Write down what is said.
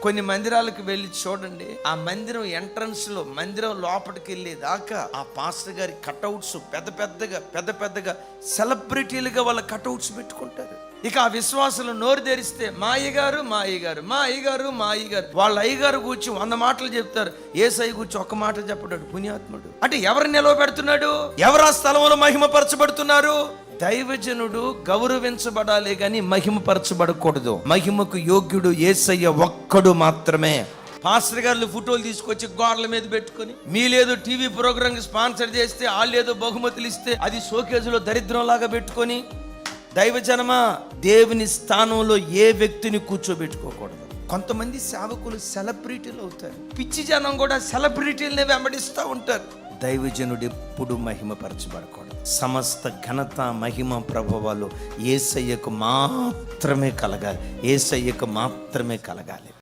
కొన్ని మందిరాలకు వెళ్ళి చూడండి, ఆ మందిరం ఎంట్రన్స్ లో, మందిరం లోపలికి వెళ్ళేదాకా ఆ పాస్టర్ గారి కటౌట్స్ పెద్ద పెద్దగా సెలబ్రిటీలుగా వాళ్ళ కటౌట్స్ పెట్టుకుంటారు. ఇక ఆ విశ్వాసులు నోరు తెరిస్తే మా అయ్యగారు వాళ్ళ అయ్యగారు కూర్చి 100 మాటలు చెప్తారు. యేసయ్య కూర్చి ఒక్క మాట చెప్పడాడు పుణ్యాత్ముడు. అంటే ఎవరు నిలవబెడుతున్నాడు? ఎవరు ఆ స్థలంలో మహిమపరచబడుతున్నారు? దైవజనుడు గౌరవించబడాలి గాని మహిమపరచబడకూడదు. మహిమకు యోగ్యుడు యేసయ్య ఒక్కడు మాత్రమే. పాస్టర్ గారు ఫోటోలు తీసుకొచ్చి గోడల మీద పెట్టుకుని, మీలేదో టీవీ ప్రోగ్రామ్ స్పాన్సర్ చేస్తే వాళ్ళేదో బహుమతులు ఇస్తే అది షోకేజులో దరిద్రం లాగా పెట్టుకొని, దైవజనమా, దేవుని స్థానంలో ఏ వ్యక్తిని కూర్చోబెట్టుకోకూడదు. కొంతమంది సేవకులు సెలబ్రిటీలు అవుతారు. పిచ్చి జనం కూడా సెలబ్రిటీలనే వెంబడిస్తూ ఉంటారు. దైవజనుడు ఎప్పుడు మహిమపరచబడకూడదు. సమస్త ఘనత, మహిమ, ప్రభావాలు యేసయ్యకు మాత్రమే కలగాలి.